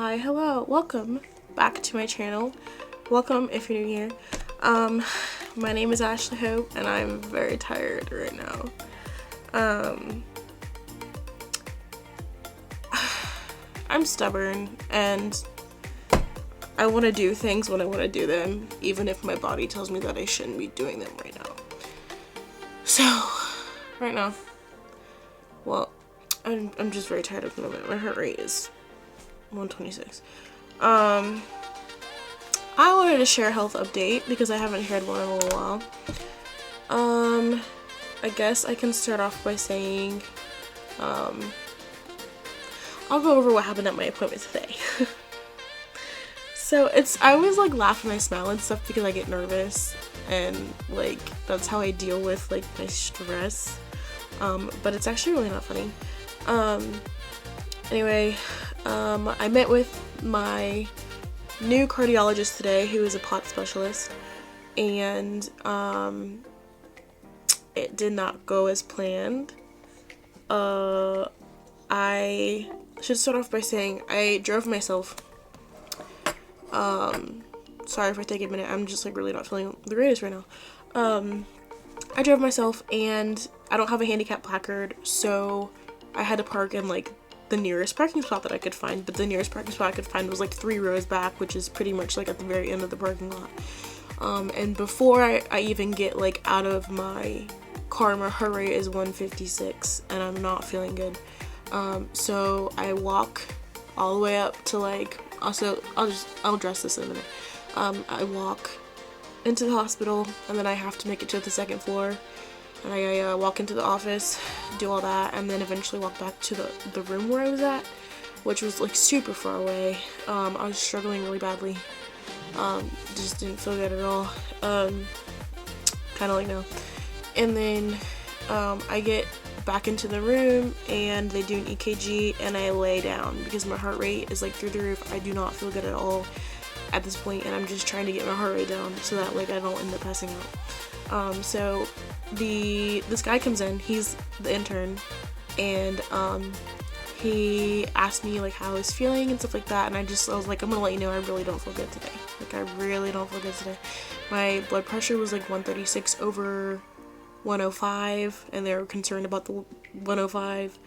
Hi, hello, welcome back to my channel. Welcome if you're new here. My name is Ashley Hope and I'm very tired right now. I'm stubborn and I want to do things when I want to do them, even if my body tells me that I shouldn't be doing them right now. So, right now, well, I'm just very tired at the moment. My heart rate is 126. I wanted to share a health update because I haven't shared one in a little while. I guess I can start off by saying, I'll go over what happened at my appointment today. So I always like laugh when I smile and stuff because I get nervous and like that's how I deal with like my stress. But it's actually really not funny. Anyway, I met with my new cardiologist today, who is a pot specialist, and it did not go as planned. I should start off by saying I drove myself. Sorry if I take a minute, I'm just like really not feeling the greatest right now. I drove myself and I don't have a handicap placard, so I had to park in like the nearest parking spot that I could find, but the nearest parking spot I could find was like 3 rows back, which is pretty much like at the very end of the parking lot. And before I even get like out of my car, my heart rate is 156 and I'm not feeling good. So I walk all the way up to like, also I'll address this in a minute. I walk into the hospital and then I have to make it to the 2nd floor. And I walk into the office, do all that, and then eventually walk back to the room where I was at, which was like super far away. I was struggling really badly. Just didn't feel good at all. Kind of like now. And then I get back into the room and they do an EKG and I lay down because my heart rate is like through the roof. I do not feel good at all at this point, and I'm just trying to get my heart rate down so that like I don't end up passing out. So this guy comes in, he's the intern, and he asked me like how I was feeling and stuff like that, and I was like, I'm gonna let you know I really don't feel good today. Like I really don't feel good today. My blood pressure was like 136 over 105, and they were concerned about the 105.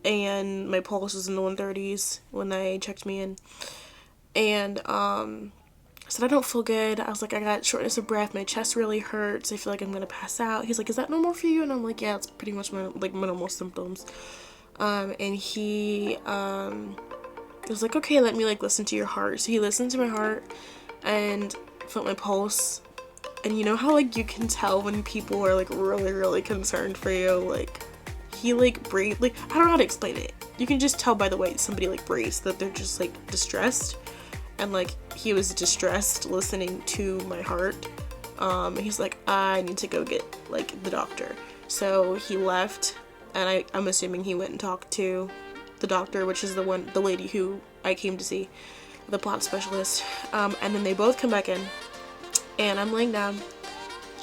And my pulse was in the 130s when they checked me in, and I said I don't feel good. I was like, I got shortness of breath, my chest really hurts, I feel like I'm gonna pass out. He's like, is that normal for you? And I'm like, yeah, it's pretty much my normal symptoms. And he was like, okay, let me like listen to your heart. So he listened to my heart and felt my pulse. And you know how like you can tell when people are like really concerned for you, like he like breathed, like I don't know how to explain it. You can just tell by the way somebody like breathes that they're just like distressed. And like he was distressed listening to my heart. He's like, I need to go get like the doctor. So he left, and I'm assuming he went and talked to the doctor, which is the lady who I came to see, the plot specialist. And then they both come back in, and I'm laying down.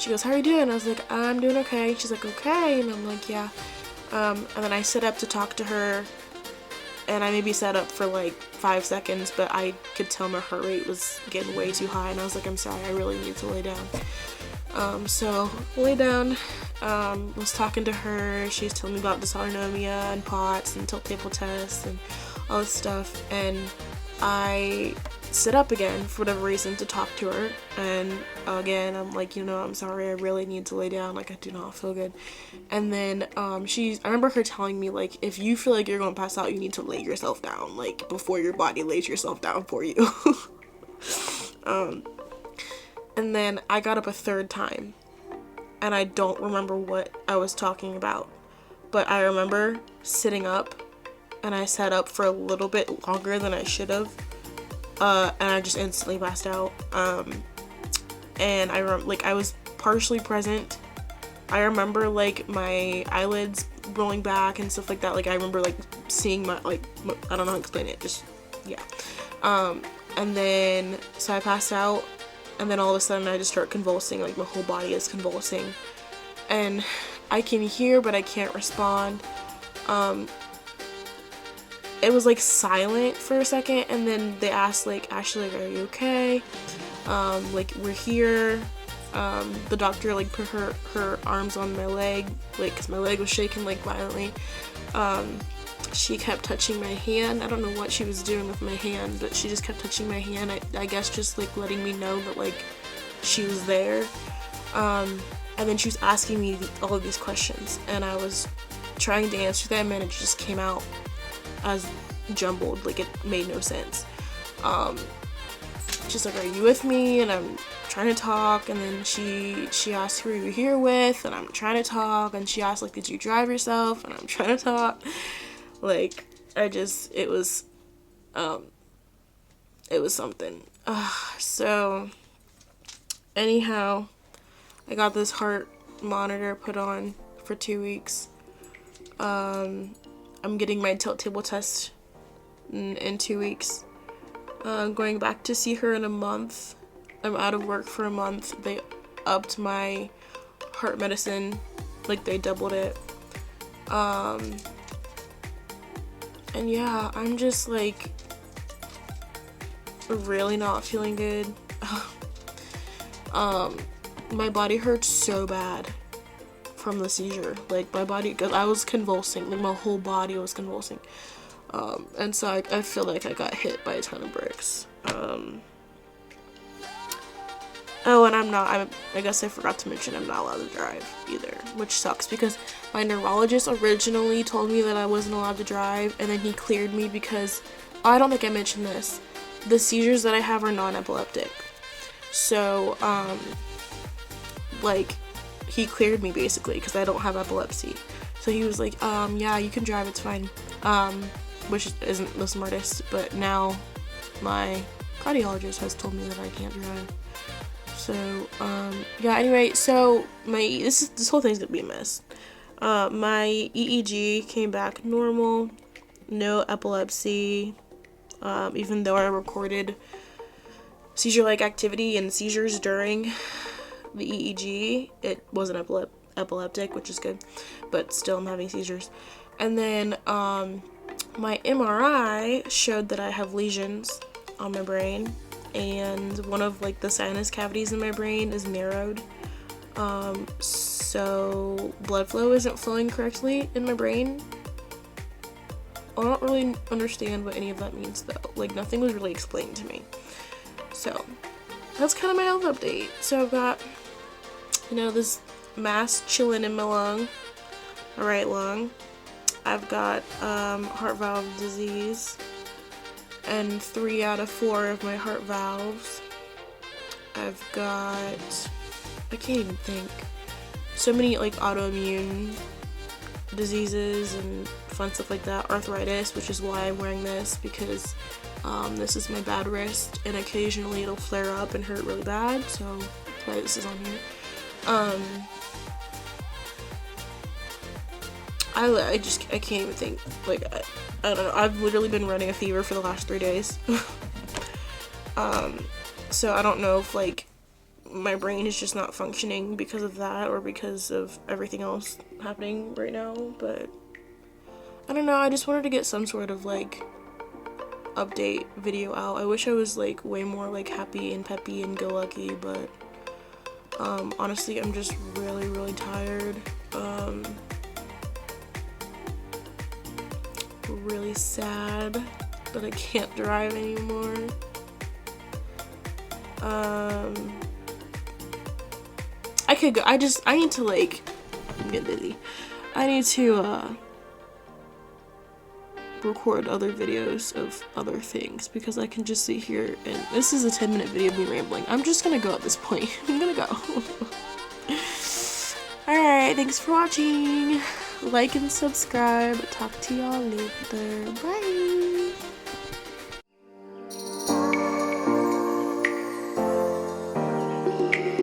She goes, how are you doing? I was like, I'm doing okay. She's like, okay. And I'm like, yeah. And then I sit up to talk to her, and I maybe sat up for like 5 seconds, but I could tell my heart rate was getting way too high, and I was like, I'm sorry, I really need to lay down. So lay down, was talking to her. She was telling me about dysautonomia and POTS and tilt table tests and all this stuff, and I sit up again for whatever reason to talk to her, and again I'm like, I'm sorry, I really need to lay down, like I do not feel good. And then I remember her telling me like, if you feel like you're gonna pass out, you need to lay yourself down, like before your body lays yourself down for you. And then I got up a 3rd time, and I don't remember what I was talking about, but I remember sitting up, and I sat up for a little bit longer than I should have. And I just instantly passed out. And I remember, like, I was partially present. I remember, like, my eyelids rolling back and stuff like that. Like, I remember, like, seeing I don't know how to explain it, just, yeah. And then, so I passed out, and then all of a sudden I just start convulsing, like, my whole body is convulsing. And I can hear, but I can't respond. it was like silent for a second, and then they asked like, Ashley, like, are you okay? Like, we're here. The doctor like put her arms on my leg, like, because my leg was shaking like violently. She kept touching my hand. I don't know what she was doing with my hand, but she just kept touching my hand. I guess just like letting me know that like she was there. And then she was asking me all of these questions, and I was trying to answer them, and it just came out as jumbled, like it made no sense. She's like, are you with me? And I'm trying to talk, and then she asked who are you here with, and I'm trying to talk, and she asked like, did you drive yourself? And I'm trying to talk. Like, it was something. So anyhow, I got this heart monitor put on for 2 weeks. I'm getting my tilt table test in 2 weeks. I'm going back to see her in a month. I'm out of work for a month. They upped my heart medicine, like they doubled it. And yeah, I'm just like really not feeling good. My body hurts so bad from the seizure. Like, my body, because I was convulsing, like my whole body was convulsing. And so I feel like I got hit by a ton of bricks. Oh, and I guess I forgot to mention I'm not allowed to drive either, which sucks because my neurologist originally told me that I wasn't allowed to drive, and then he cleared me because, I don't think I mentioned this, the seizures that I have are non-epileptic. So, like, he cleared me basically because I don't have epilepsy. So he was like, yeah, you can drive, it's fine. Which isn't the smartest, but now my cardiologist has told me that I can't drive. So, yeah, anyway, so this whole thing's gonna be a mess. My EEG came back normal, no epilepsy, even though I recorded seizure-like activity and seizures during the EEG, it wasn't epileptic, which is good, but still I'm having seizures. And then, my MRI showed that I have lesions on my brain, and one of like the sinus cavities in my brain is narrowed. So blood flow isn't flowing correctly in my brain. I don't really understand what any of that means though. Like, nothing was really explained to me. So that's kind of my health update. So I've got, this mass chilling in my lung, my right lung. I've got heart valve disease and 3 out of 4 of my heart valves. I've got, I can't even think, so many like autoimmune diseases and fun stuff like that. Arthritis, which is why I'm wearing this, because this is my bad wrist and occasionally it'll flare up and hurt really bad, so that's why this is on here. I can't even think, like, I don't know, I've literally been running a fever for the last 3 days. So I don't know if, like, my brain is just not functioning because of that or because of everything else happening right now, but I don't know, I just wanted to get some sort of, like, update video out. I wish I was, like, way more, like, happy and peppy and go-lucky, but, honestly, I'm just really, really tired. Really sad that I can't drive anymore. I could go, I need to, like, I'm getting dizzy. I need to, record other videos of other things because I can just sit here and this is a 10-minute video of me rambling. I'm just gonna go at this point. I'm gonna go. Alright, thanks for watching. Like and subscribe. Talk to y'all later. Bye.